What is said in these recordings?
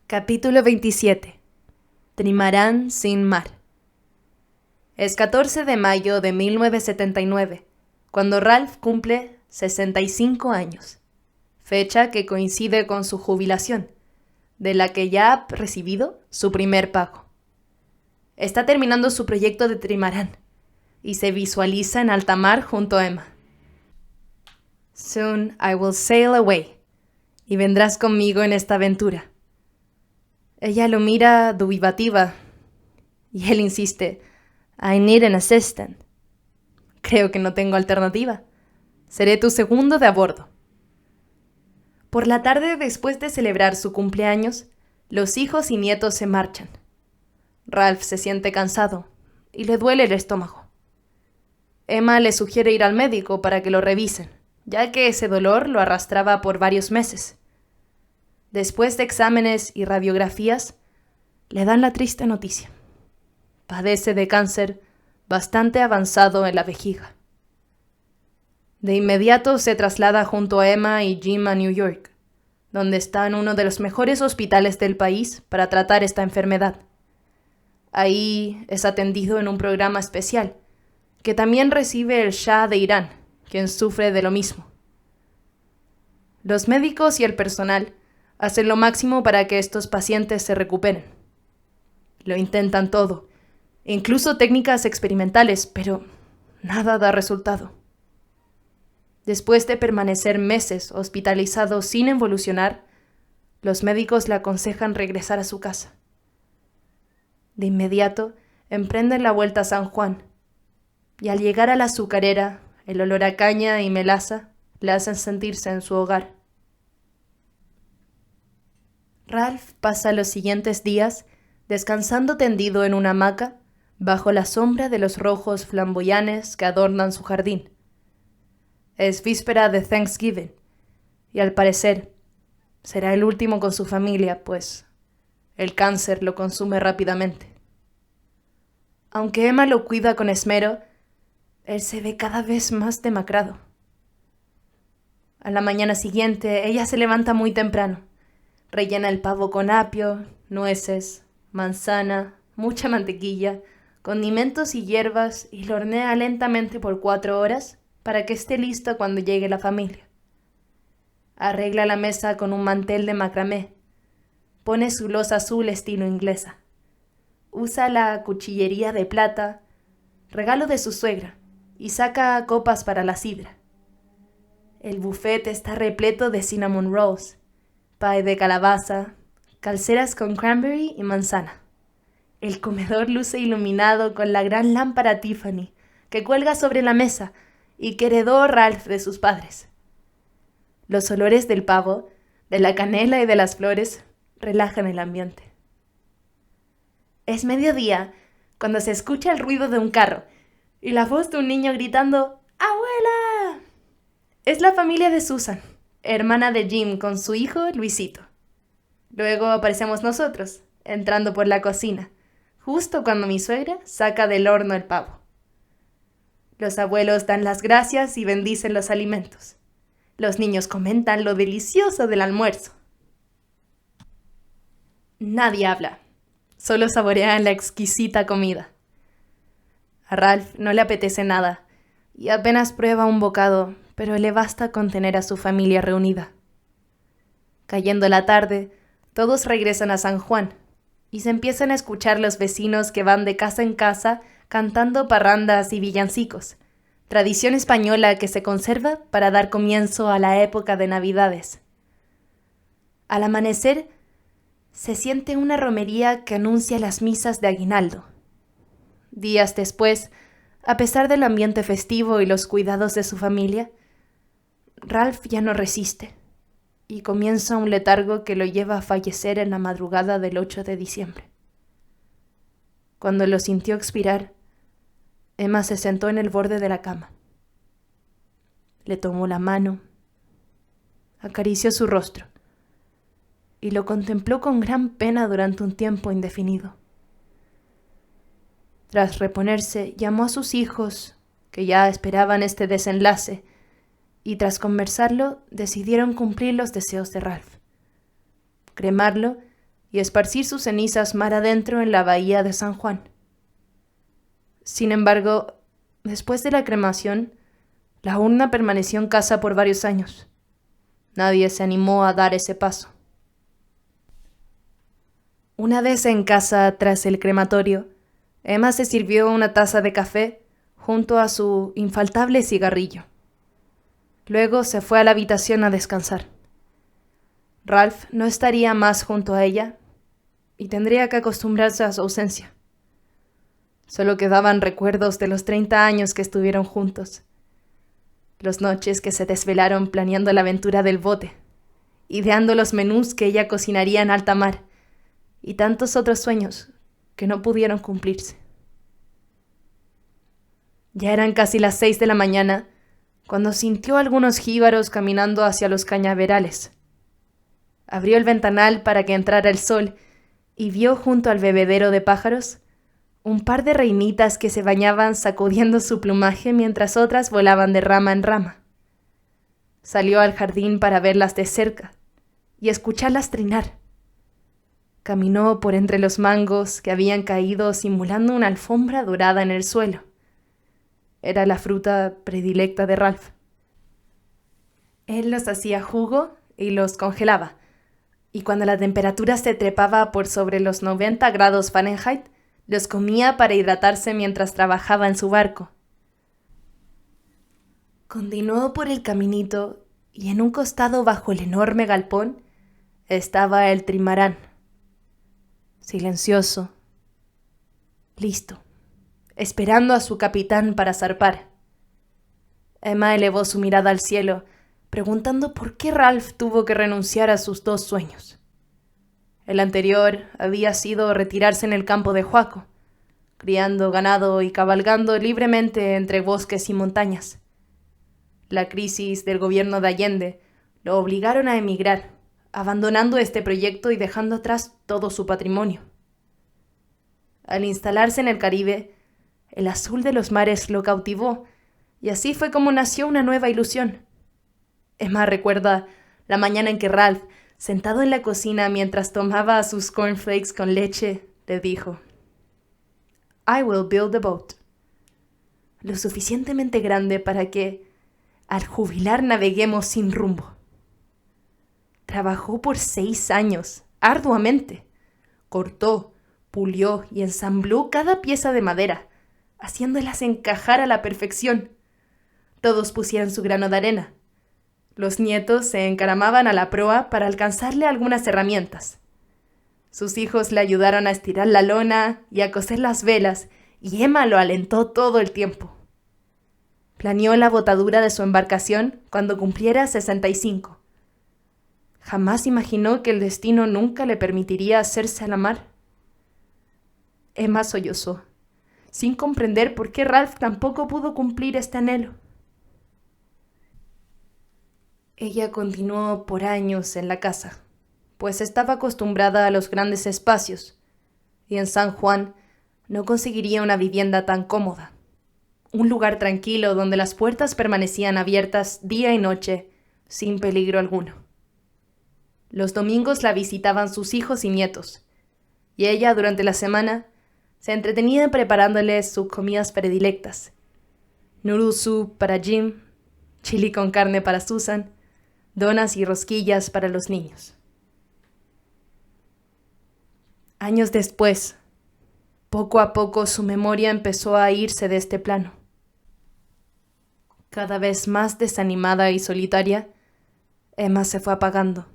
Capítulo 27. Trimarán sin mar. Es 14 de mayo de 1979, cuando Ralph cumple 65 años, fecha que coincide con su jubilación, de la que ya ha recibido su primer pago. Está terminando su proyecto de trimarán y se visualiza en alta mar junto a Emma. Soon I will sail away, y vendrás conmigo en esta aventura. Ella lo mira dubitativa y él insiste, I need an assistant. Creo que no tengo alternativa. Seré tu segundo de a bordo. Por la tarde, después de celebrar su cumpleaños, los hijos y nietos se marchan. Ralph se siente cansado y le duele el estómago. Emma le sugiere ir al médico para que lo revisen, ya que ese dolor lo arrastraba por varios meses. Después de exámenes y radiografías, le dan la triste noticia. Padece de cáncer bastante avanzado en la vejiga. De inmediato se traslada junto a Emma y Jim a New York, donde está en uno de los mejores hospitales del país para tratar esta enfermedad. Ahí es atendido en un programa especial, que también recibe el Shah de Irán, quien sufre de lo mismo. Los médicos y el personal hacen lo máximo para que estos pacientes se recuperen. Lo intentan todo, incluso técnicas experimentales, pero nada da resultado. Después de permanecer meses hospitalizado sin evolucionar, los médicos le aconsejan regresar a su casa. De inmediato, emprenden la vuelta a San Juan, y al llegar a la azucarera, el olor a caña y melaza le hacen sentirse en su hogar. Ralph pasa los siguientes días descansando tendido en una hamaca bajo la sombra de los rojos flamboyanes que adornan su jardín. Es víspera de Thanksgiving y al parecer será el último con su familia, pues el cáncer lo consume rápidamente. Aunque Emma lo cuida con esmero, él se ve cada vez más demacrado. A la mañana siguiente, ella se levanta muy temprano. Rellena el pavo con apio, nueces, manzana, mucha mantequilla, condimentos y hierbas y lo hornea lentamente por 4 horas para que esté listo cuando llegue la familia. Arregla la mesa con un mantel de macramé. Pone su loza azul estilo inglesa. Usa la cuchillería de plata, regalo de su suegra, y saca copas para la sidra. El buffet está repleto de cinnamon rolls, pie de calabaza, calceras con cranberry y manzana. El comedor luce iluminado con la gran lámpara Tiffany que cuelga sobre la mesa y que heredó Ralph de sus padres. Los olores del pavo, de la canela y de las flores relajan el ambiente. Es mediodía cuando se escucha el ruido de un carro y la voz de un niño gritando ¡Abuela! Es la familia de Susan, hermana de Jim con su hijo Luisito. Luego aparecemos nosotros, entrando por la cocina, justo cuando mi suegra saca del horno el pavo. Los abuelos dan las gracias y bendicen los alimentos. Los niños comentan lo delicioso del almuerzo. Nadie habla, solo saborean la exquisita comida. A Ralph no le apetece nada y apenas prueba un bocado, pero le basta con tener a su familia reunida. Cayendo la tarde, todos regresan a San Juan y se empiezan a escuchar los vecinos que van de casa en casa cantando parrandas y villancicos, tradición española que se conserva para dar comienzo a la época de Navidades. Al amanecer, se siente una romería que anuncia las misas de aguinaldo. Días después, a pesar del ambiente festivo y los cuidados de su familia, Ralph ya no resiste y comienza un letargo que lo lleva a fallecer en la madrugada del 8 de diciembre. Cuando lo sintió expirar, Emma se sentó en el borde de la cama. Le tomó la mano, acarició su rostro y lo contempló con gran pena durante un tiempo indefinido. Tras reponerse, llamó a sus hijos, que ya esperaban este desenlace, y tras conversarlo, decidieron cumplir los deseos de Ralph, cremarlo y esparcir sus cenizas mar adentro en la bahía de San Juan. Sin embargo, después de la cremación, la urna permaneció en casa por varios años. Nadie se animó a dar ese paso. Una vez en casa, tras el crematorio, Emma se sirvió una taza de café junto a su infaltable cigarrillo. Luego se fue a la habitación a descansar. Ralph no estaría más junto a ella y tendría que acostumbrarse a su ausencia. Solo quedaban recuerdos de los 30 años que estuvieron juntos. Las noches que se desvelaron planeando la aventura del bote, ideando los menús que ella cocinaría en alta mar, y tantos otros sueños que no pudieron cumplirse. Ya eran casi las 6 de la mañana cuando sintió algunos jíbaros caminando hacia los cañaverales. Abrió el ventanal para que entrara el sol y vio junto al bebedero de pájaros un par de reinitas que se bañaban sacudiendo su plumaje mientras otras volaban de rama en rama. Salió al jardín para verlas de cerca y escucharlas trinar. Caminó por entre los mangos que habían caído simulando una alfombra dorada en el suelo. Era la fruta predilecta de Ralph. Él los hacía jugo y los congelaba, y cuando la temperatura se trepaba por sobre los 90 grados Fahrenheit, los comía para hidratarse mientras trabajaba en su barco. Continuó por el caminito y en un costado bajo el enorme galpón estaba el trimarán. Silencioso, listo, esperando a su capitán para zarpar. Emma elevó su mirada al cielo, preguntando por qué Ralph tuvo que renunciar a sus 2 sueños. El anterior había sido retirarse en el campo de Huaco, criando ganado y cabalgando libremente entre bosques y montañas. La crisis del gobierno de Allende lo obligaron a emigrar, abandonando este proyecto y dejando atrás todo su patrimonio. Al instalarse en el Caribe, el azul de los mares lo cautivó, y así fue como nació una nueva ilusión. Emma recuerda la mañana en que Ralph, sentado en la cocina mientras tomaba sus cornflakes con leche, le dijo: "I will build a boat", lo suficientemente grande para que, al jubilar, naveguemos sin rumbo. Trabajó por 6 años, arduamente. Cortó, pulió y ensambló cada pieza de madera, haciéndolas encajar a la perfección. Todos pusieron su grano de arena. Los nietos se encaramaban a la proa para alcanzarle algunas herramientas. Sus hijos le ayudaron a estirar la lona y a coser las velas, y Emma lo alentó todo el tiempo. Planeó la botadura de su embarcación cuando cumpliera 65. Jamás imaginó que el destino nunca le permitiría hacerse a la mar. Emma sollozó, sin comprender por qué Ralph tampoco pudo cumplir este anhelo. Ella continuó por años en la casa, pues estaba acostumbrada a los grandes espacios, y en San Juan no conseguiría una vivienda tan cómoda. Un lugar tranquilo donde las puertas permanecían abiertas día y noche, sin peligro alguno. Los domingos la visitaban sus hijos y nietos, y ella durante la semana se entretenía preparándoles sus comidas predilectas: noodle soup para Jim, chili con carne para Susan, donas y rosquillas para los niños. Años después, poco a poco su memoria empezó a irse de este plano. Cada vez más desanimada y solitaria, Emma se fue apagando,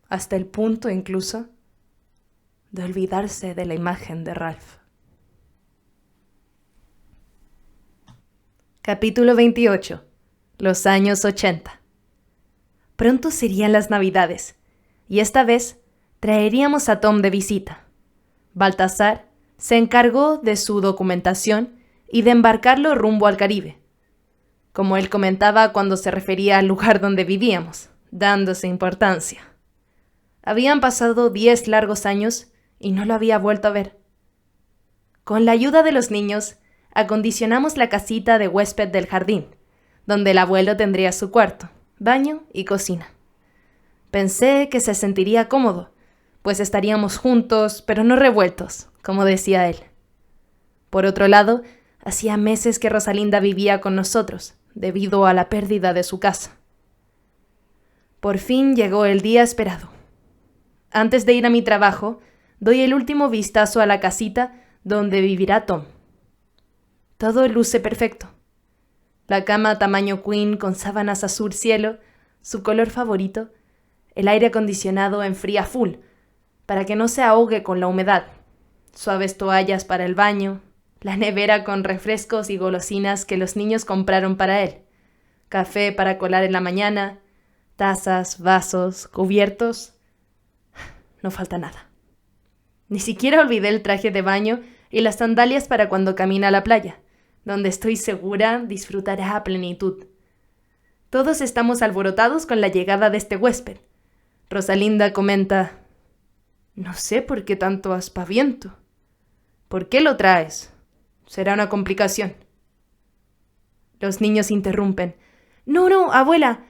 hasta el punto incluso de olvidarse de la imagen de Ralph. Capítulo 28. Los años 80. Pronto serían las Navidades, y esta vez traeríamos a Tom de visita. Baltasar se encargó de su documentación y de embarcarlo rumbo al Caribe, como él comentaba cuando se refería al lugar donde vivíamos, dándose importancia. Habían pasado 10 largos años y no lo había vuelto a ver. Con la ayuda de los niños, acondicionamos la casita de huésped del jardín, donde el abuelo tendría su cuarto, baño y cocina. Pensé que se sentiría cómodo, pues estaríamos juntos, pero no revueltos, como decía él. Por otro lado, hacía meses que Rosalinda vivía con nosotros, debido a la pérdida de su casa. Por fin llegó el día esperado. Antes de ir a mi trabajo, doy el último vistazo a la casita donde vivirá Tom. Todo luce perfecto. La cama tamaño queen con sábanas azul cielo, su color favorito, el aire acondicionado enfría full, para que no se ahogue con la humedad, suaves toallas para el baño, la nevera con refrescos y golosinas que los niños compraron para él, café para colar en la mañana, tazas, vasos, cubiertos. No falta nada. Ni siquiera olvidé el traje de baño y las sandalias para cuando camina a la playa, donde estoy segura disfrutará a plenitud. Todos estamos alborotados con la llegada de este huésped. Rosalinda comenta: «No sé por qué tanto aspaviento. ¿Por qué lo traes? Será una complicación». Los niños interrumpen: «No, abuela,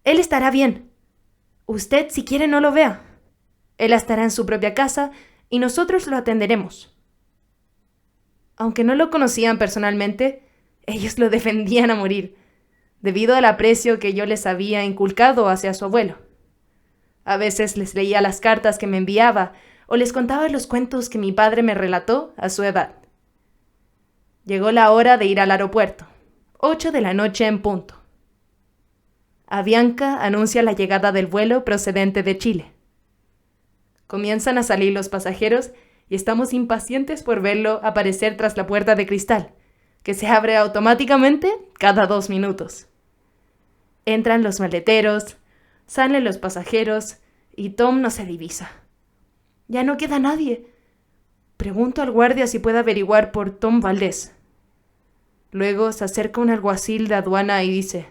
él estará bien. Usted, si quiere, no lo vea. Él estará en su propia casa y nosotros lo atenderemos». Aunque no lo conocían personalmente, ellos lo defendían a morir, debido al aprecio que yo les había inculcado hacia su abuelo. A veces les leía las cartas que me enviaba o les contaba los cuentos que mi padre me relató a su edad. Llegó la hora de ir al aeropuerto, 8 de la noche en punto. Avianca anuncia la llegada del vuelo procedente de Chile. Comienzan a salir los pasajeros y estamos impacientes por verlo aparecer tras la puerta de cristal, que se abre automáticamente cada 2 minutos. Entran los maleteros, salen los pasajeros y Tom no se divisa. Ya no queda nadie. Pregunto al guardia si puede averiguar por Tom Valdés. Luego se acerca un alguacil de aduana y dice: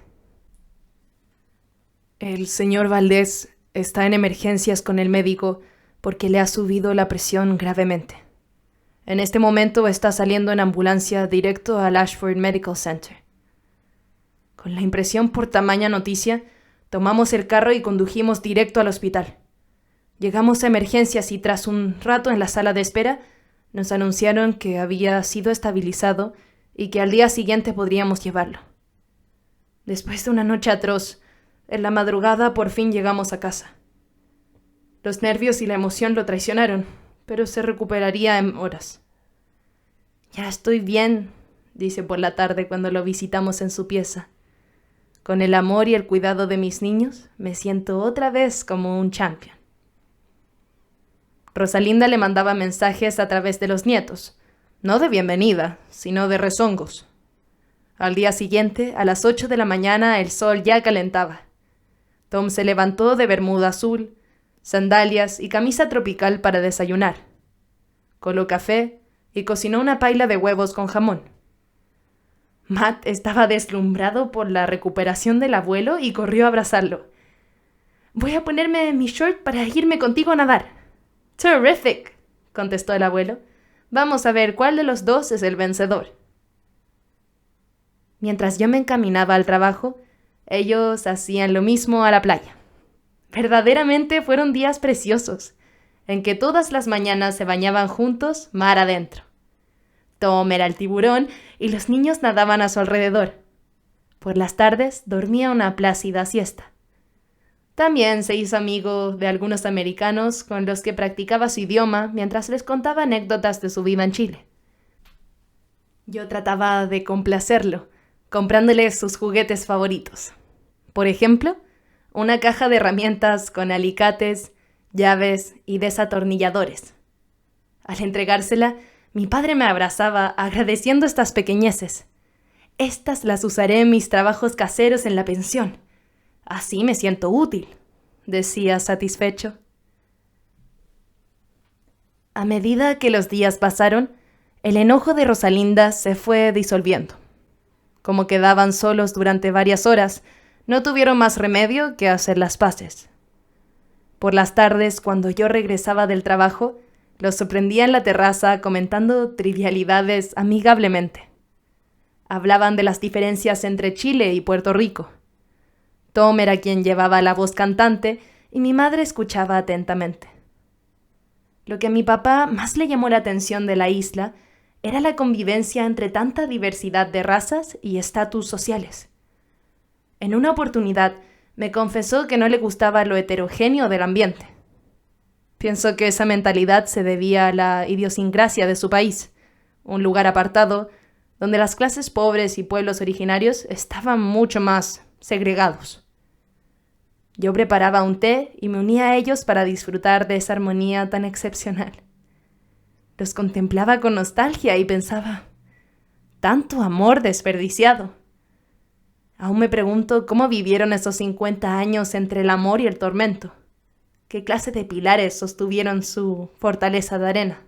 «El señor Valdés está en emergencias con el médico porque le ha subido la presión gravemente. En este momento está saliendo en ambulancia directo al Ashford Medical Center». Con la impresión por tamaña noticia, tomamos el carro y condujimos directo al hospital. Llegamos a emergencias y tras un rato en la sala de espera, nos anunciaron que había sido estabilizado y que al día siguiente podríamos llevarlo. Después de una noche atroz, en la madrugada por fin llegamos a casa. Los nervios y la emoción lo traicionaron, pero se recuperaría en horas. «Ya estoy bien», dice por la tarde cuando lo visitamos en su pieza. «Con el amor y el cuidado de mis niños, me siento otra vez como un champion». Rosalinda le mandaba mensajes a través de los nietos, no de bienvenida, sino de rezongos. Al día siguiente, a las 8 de la mañana, el sol ya calentaba. Tom se levantó de bermuda azul, sandalias y camisa tropical para desayunar. Coló café y cocinó una paila de huevos con jamón. Matt estaba deslumbrado por la recuperación del abuelo y corrió a abrazarlo. «Voy a ponerme mi short para irme contigo a nadar». «Terrific», contestó el abuelo. «Vamos a ver cuál de los dos es el vencedor». Mientras yo me encaminaba al trabajo, ellos hacían lo mismo a la playa. Verdaderamente fueron días preciosos, en que todas las mañanas se bañaban juntos mar adentro. Tom era el tiburón y los niños nadaban a su alrededor. Por las tardes dormía una plácida siesta. También se hizo amigo de algunos americanos con los que practicaba su idioma mientras les contaba anécdotas de su vida en Chile. Yo trataba de complacerlo, comprándole sus juguetes favoritos. Por ejemplo, una caja de herramientas con alicates, llaves y desatornilladores. Al entregársela, mi padre me abrazaba agradeciendo estas pequeñeces. «Estas las usaré en mis trabajos caseros en la pensión. Así me siento útil», decía satisfecho. A medida que los días pasaron, el enojo de Rosalinda se fue disolviendo. Como quedaban solos durante varias horas, no tuvieron más remedio que hacer las paces. Por las tardes, cuando yo regresaba del trabajo, los sorprendía en la terraza comentando trivialidades amigablemente. Hablaban de las diferencias entre Chile y Puerto Rico. Tom era quien llevaba la voz cantante y mi madre escuchaba atentamente. Lo que a mi papá más le llamó la atención de la isla era la convivencia entre tanta diversidad de razas y estatus sociales. En una oportunidad me confesó que no le gustaba lo heterogéneo del ambiente. Pienso que esa mentalidad se debía a la idiosincrasia de su país, un lugar apartado donde las clases pobres y pueblos originarios estaban mucho más segregados. Yo preparaba un té y me unía a ellos para disfrutar de esa armonía tan excepcional. Los contemplaba con nostalgia y pensaba, tanto amor desperdiciado. Aún me pregunto cómo vivieron esos 50 años entre el amor y el tormento. ¿Qué clase de pilares sostuvieron su fortaleza de arena?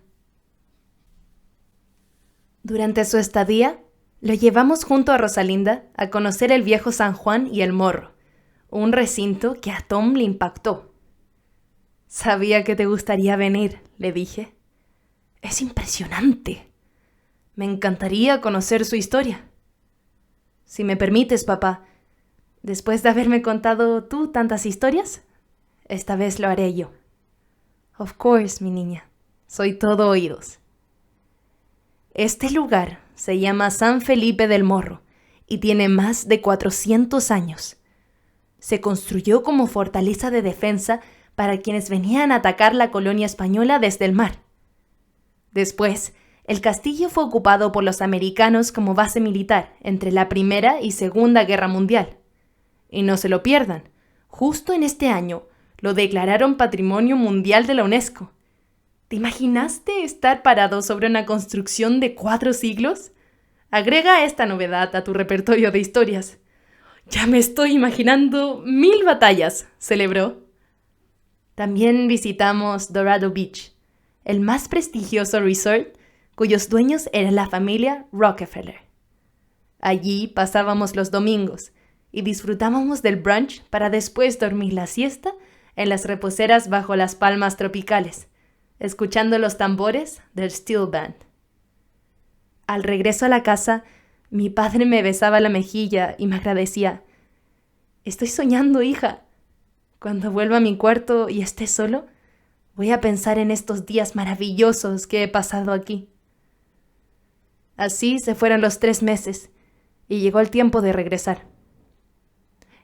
Durante su estadía, lo llevamos junto a Rosalinda a conocer el viejo San Juan y el Morro, un recinto que a Tom le impactó. Sabía que te gustaría venir, le dije. Es impresionante. Me encantaría conocer su historia. Si me permites, papá, después de haberme contado tú tantas historias, esta vez lo haré yo. Of course, mi niña. Soy todo oídos. Este lugar se llama San Felipe del Morro y tiene más de 400 años. Se construyó como fortaleza de defensa para quienes venían a atacar la colonia española desde el mar. Después, el castillo fue ocupado por los americanos como base militar entre la Primera y Segunda Guerra Mundial. Y no se lo pierdan, justo en este año lo declararon Patrimonio Mundial de la UNESCO. ¿Te imaginaste estar parado sobre una construcción de 4 siglos? Agrega esta novedad a tu repertorio de historias. Ya me estoy imaginando 1000 batallas, celebró. También visitamos Dorado Beach, el más prestigioso resort cuyos dueños era la familia Rockefeller. Allí pasábamos los domingos y disfrutábamos del brunch para después dormir la siesta en las reposeras bajo las palmas tropicales, escuchando los tambores del Steel Band. Al regreso a la casa, mi padre me besaba la mejilla y me agradecía. Estoy soñando, hija. Cuando vuelva a mi cuarto y esté solo, voy a pensar en estos días maravillosos que he pasado aquí. Así se fueron los 3 meses y llegó el tiempo de regresar.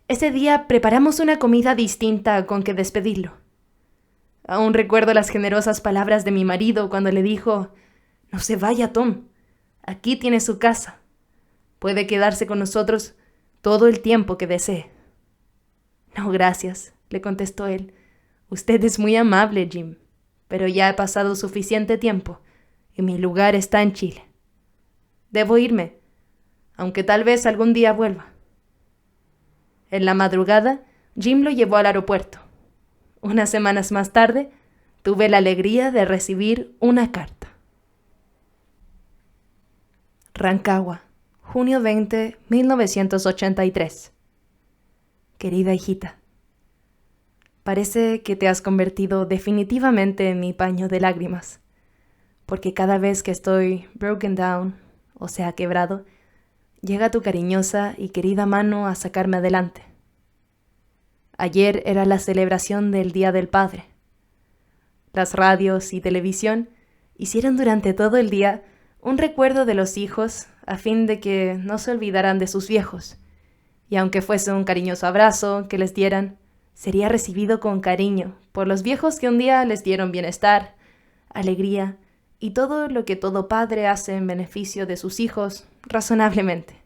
Ese día preparamos una comida distinta con que despedirlo. Aún recuerdo las generosas palabras de mi marido cuando le dijo, «No se vaya, Tom. Aquí tiene su casa. Puede quedarse con nosotros todo el tiempo que desee». «No, gracias», le contestó él. «Usted es muy amable, Jim, pero ya he pasado suficiente tiempo y mi lugar está en Chile. Debo irme, aunque tal vez algún día vuelva». En la madrugada, Jim lo llevó al aeropuerto. Unas semanas más tarde, tuve la alegría de recibir una carta. Rancagua, junio 20, 1983. Querida hijita, parece que te has convertido definitivamente en mi paño de lágrimas, porque cada vez que estoy broken down, o sea, quebrado, llega tu cariñosa y querida mano a sacarme adelante. Ayer era la celebración del Día del Padre. Las radios y televisión hicieron durante todo el día un recuerdo de los hijos a fin de que no se olvidaran de sus viejos, y aunque fuese un cariñoso abrazo que les dieran, sería recibido con cariño por los viejos que un día les dieron bienestar, alegría y todo lo que todo padre hace en beneficio de sus hijos razonablemente.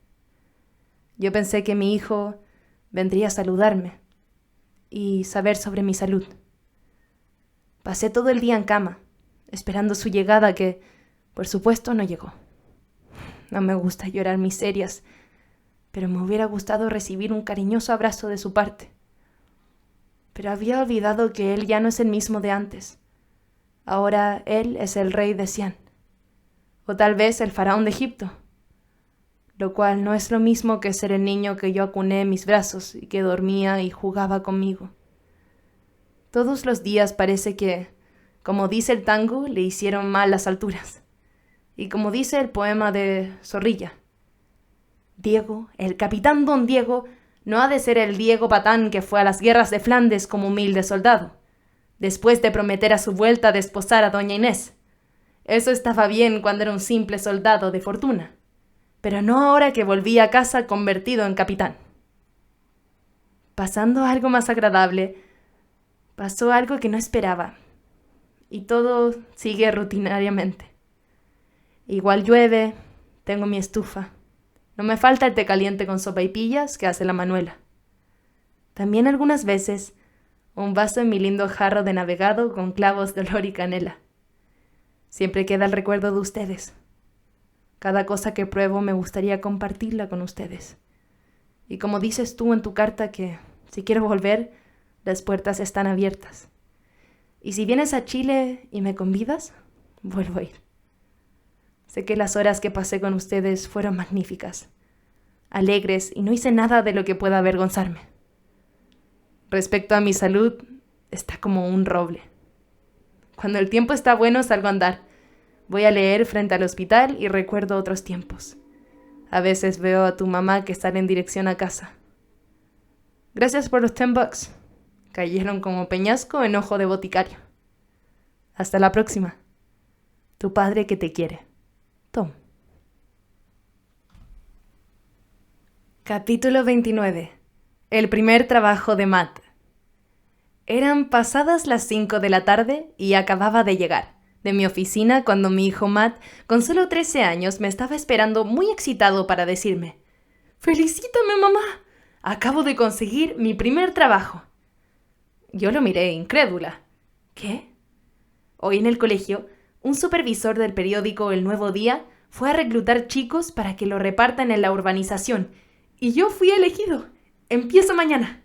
Yo pensé que mi hijo vendría a saludarme y saber sobre mi salud. Pasé todo el día en cama, esperando su llegada que, por supuesto, no llegó. No me gusta llorar miserias, pero me hubiera gustado recibir un cariñoso abrazo de su parte. Pero había olvidado que él ya no es el mismo de antes. Ahora él es el rey de Sián, o tal vez el faraón de Egipto, lo cual no es lo mismo que ser el niño que yo acuné en mis brazos y que dormía y jugaba conmigo. Todos los días parece que, como dice el tango, le hicieron mal las alturas. Y como dice el poema de Zorrilla, Diego, el capitán don Diego, no ha de ser el Diego Patán que fue a las guerras de Flandes como humilde soldado. después de prometer a su vuelta desposar a doña Inés. Eso estaba bien cuando era un simple soldado de fortuna, pero no ahora que volví a casa convertido en capitán. Pasando algo más agradable, pasó algo que no esperaba, y todo sigue rutinariamente. Igual llueve, tengo mi estufa. No me falta el té caliente con sopaipillas que hace la Manuela. También algunas veces un vaso en mi lindo jarro de navegado con clavos de olor y canela. Siempre queda el recuerdo de ustedes. Cada cosa que pruebo me gustaría compartirla con ustedes. Y como dices tú en tu carta que, si quiero volver, las puertas están abiertas. Y si vienes a Chile y me convidas, vuelvo a ir. Sé que las horas que pasé con ustedes fueron magníficas, alegres, y no hice nada de lo que pueda avergonzarme. Respecto a mi salud, está como un roble. Cuando el tiempo está bueno salgo a andar. Voy a leer frente al hospital y recuerdo otros tiempos. A veces veo a tu mamá que sale en dirección a casa. Gracias por los $10. Cayeron como peñasco en ojo de boticario. Hasta la próxima. Tu padre que te quiere. Tom. Capítulo 29. El primer trabajo de Matt. Eran pasadas las 5 de la tarde y acababa de llegar de mi oficina cuando mi hijo Matt, con solo 13 años, me estaba esperando muy excitado para decirme: «¡Felicítame, mamá! Acabo de conseguir mi primer trabajo». Yo lo miré incrédula. ¿Qué? Hoy en el colegio, un supervisor del periódico El Nuevo Día fue a reclutar chicos para que lo repartan en la urbanización, y yo fui elegido. Empiezo mañana.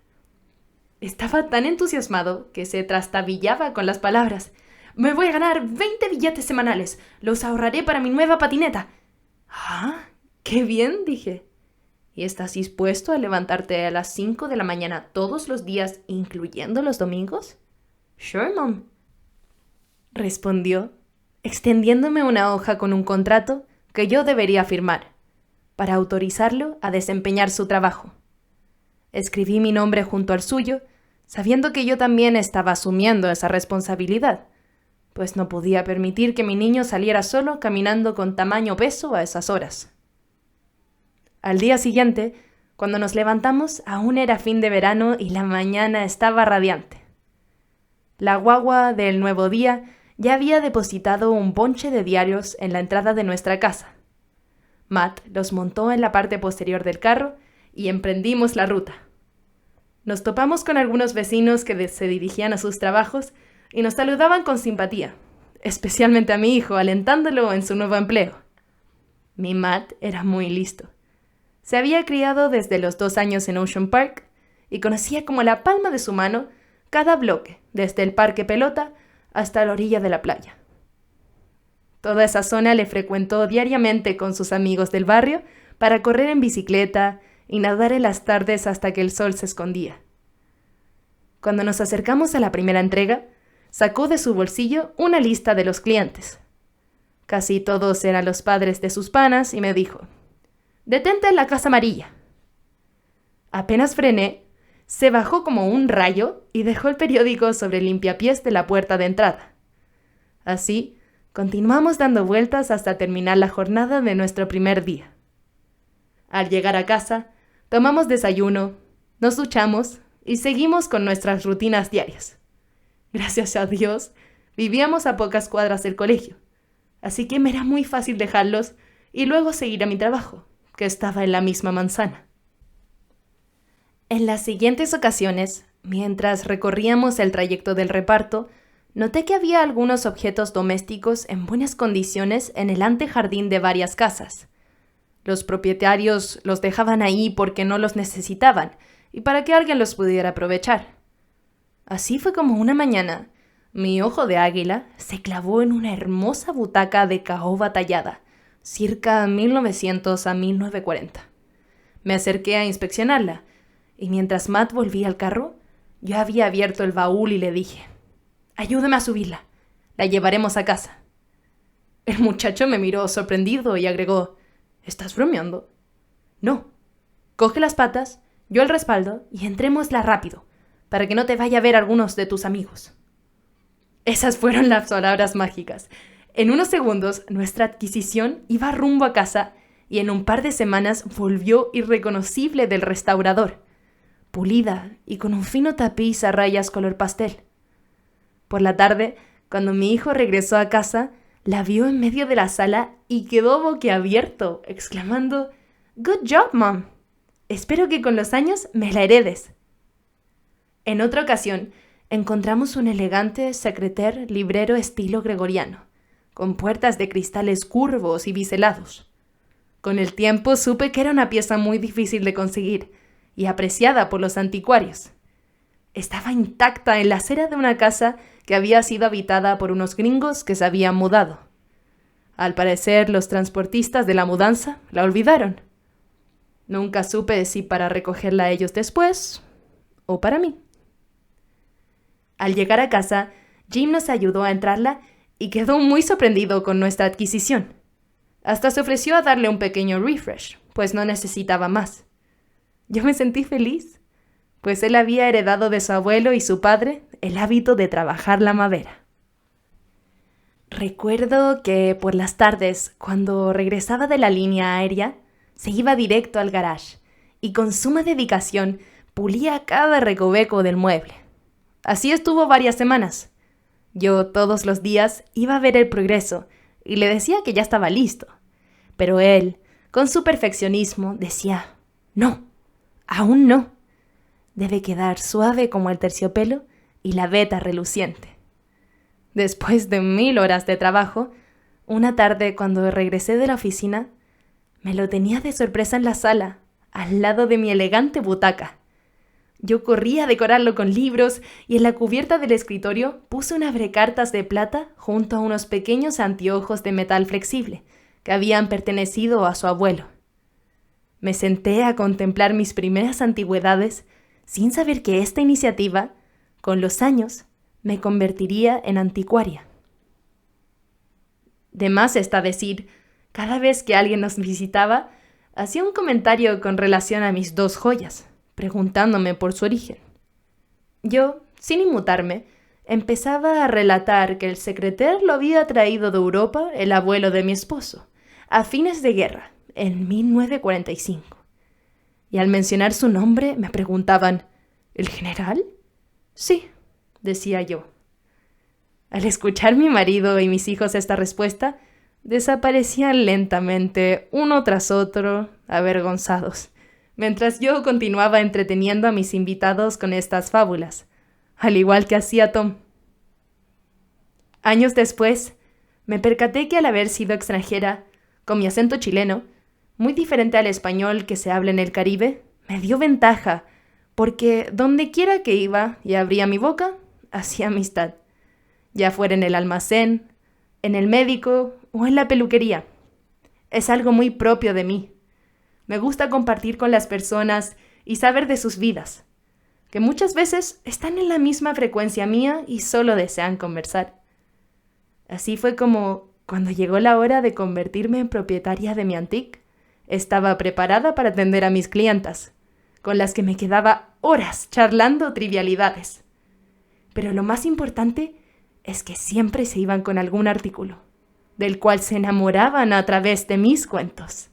Estaba tan entusiasmado que se trastabillaba con las palabras. «Me voy a ganar 20 billetes semanales. Los ahorraré para mi nueva patineta». «¡Ah! ¡Qué bien!», dije. «¿Y estás dispuesto a levantarte a las 5 de la mañana todos los días, incluyendo los domingos?» «Sure, Mom», respondió, extendiéndome una hoja con un contrato que yo debería firmar, para autorizarlo a desempeñar su trabajo. Escribí mi nombre junto al suyo, sabiendo que yo también estaba asumiendo esa responsabilidad, pues no podía permitir que mi niño saliera solo caminando con tamaño peso a esas horas. Al día siguiente, cuando nos levantamos, aún era fin de verano y la mañana estaba radiante. La guagua del Nuevo Día ya había depositado un bonche de diarios en la entrada de nuestra casa. Matt los montó en la parte posterior del carro y emprendimos la ruta. Nos topamos con algunos vecinos que se dirigían a sus trabajos y nos saludaban con simpatía, especialmente a mi hijo, alentándolo en su nuevo empleo. Mi Matt era muy listo. Se había criado desde los 2 años en Ocean Park y conocía como la palma de su mano cada bloque, desde el parque pelota hasta la orilla de la playa. Toda esa zona le frecuentó diariamente con sus amigos del barrio para correr en bicicleta y nadar en las tardes hasta que el sol se escondía. Cuando nos acercamos a la primera entrega, sacó de su bolsillo una lista de los clientes. Casi todos eran los padres de sus panas y me dijo: «Detente en la casa amarilla». Apenas frené, se bajó como un rayo y dejó el periódico sobre el limpiapiés de la puerta de entrada. Así, continuamos dando vueltas hasta terminar la jornada de nuestro primer día. Al llegar a casa, tomamos desayuno, nos duchamos y seguimos con nuestras rutinas diarias. Gracias a Dios, vivíamos a pocas cuadras del colegio, así que me era muy fácil dejarlos y luego seguir a mi trabajo, que estaba en la misma manzana. En las siguientes ocasiones, mientras recorríamos el trayecto del reparto, noté que había algunos objetos domésticos en buenas condiciones en el antejardín de varias casas. Los propietarios los dejaban ahí porque no los necesitaban y para que alguien los pudiera aprovechar. Así fue como una mañana, mi ojo de águila se clavó en una hermosa butaca de caoba tallada, circa 1900 a 1940. Me acerqué a inspeccionarla, y mientras Matt volvía al carro, yo había abierto el baúl y le dije: «Ayúdame a subirla, la llevaremos a casa». El muchacho me miró sorprendido y agregó: «¿Estás bromeando?». «No, coge las patas, yo el respaldo y entrémosla rápido, para que no te vaya a ver algunos de tus amigos». Esas fueron las palabras mágicas. En unos segundos, nuestra adquisición iba rumbo a casa y en un par de semanas volvió irreconocible del restaurador, pulida y con un fino tapiz a rayas color pastel. Por la tarde, cuando mi hijo regresó a casa, la vio en medio de la sala y quedó boquiabierto, exclamando: "Good job, Mom. Espero que con los años me la heredes". En otra ocasión, encontramos un elegante secrétaire librero estilo gregoriano, con puertas de cristales curvos y biselados. Con el tiempo supe que era una pieza muy difícil de conseguir y apreciada por los anticuarios. Estaba intacta en la acera de una casa que había sido habitada por unos gringos que se habían mudado. Al parecer, los transportistas de la mudanza la olvidaron. Nunca supe si para recogerla ellos después o para mí. Al llegar a casa, Jim nos ayudó a entrarla y quedó muy sorprendido con nuestra adquisición. Hasta se ofreció a darle un pequeño refresh, pues no necesitaba más. Yo me sentí feliz, pues él había heredado de su abuelo y su padre el hábito de trabajar la madera. Recuerdo que por las tardes, cuando regresaba de la línea aérea, se iba directo al garage y con suma dedicación pulía cada recoveco del mueble. Así estuvo varias semanas. Yo todos los días iba a ver el progreso y le decía que ya estaba listo. Pero él, con su perfeccionismo, decía: "No, aún no. Debe quedar suave como el terciopelo y la veta reluciente". Después de 1000 horas de trabajo, una tarde cuando regresé de la oficina, me lo tenía de sorpresa en la sala, al lado de mi elegante butaca. Yo corrí a decorarlo con libros y en la cubierta del escritorio puse un abrecartas de plata junto a unos pequeños anteojos de metal flexible que habían pertenecido a su abuelo. Me senté a contemplar mis primeras antigüedades sin saber que esta iniciativa, con los años, me convertiría en anticuaria. De más está decir, cada vez que alguien nos visitaba, hacía un comentario con relación a mis 2 joyas, preguntándome por su origen. Yo, sin inmutarme, empezaba a relatar que el secrétaire lo había traído de Europa el abuelo de mi esposo, a fines de guerra, en 1945. Y al mencionar su nombre me preguntaban: ¿el general? Sí, decía yo. Al escuchar mi marido y mis hijos esta respuesta, desaparecían lentamente, uno tras otro, avergonzados, mientras yo continuaba entreteniendo a mis invitados con estas fábulas, al igual que hacía Tom. Años después, me percaté que al haber sido extranjera, con mi acento chileno, muy diferente al español que se habla en el Caribe, me dio ventaja, porque donde quiera que iba y abría mi boca, hacía amistad, ya fuera en el almacén, en el médico o en la peluquería. Es algo muy propio de mí. Me gusta compartir con las personas y saber de sus vidas, que muchas veces están en la misma frecuencia mía y solo desean conversar. Así fue como, cuando llegó la hora de convertirme en propietaria de mi antique, estaba preparada para atender a mis clientas, con las que me quedaba horas charlando trivialidades. Pero lo más importante es que siempre se iban con algún artículo, del cual se enamoraban a través de mis cuentos.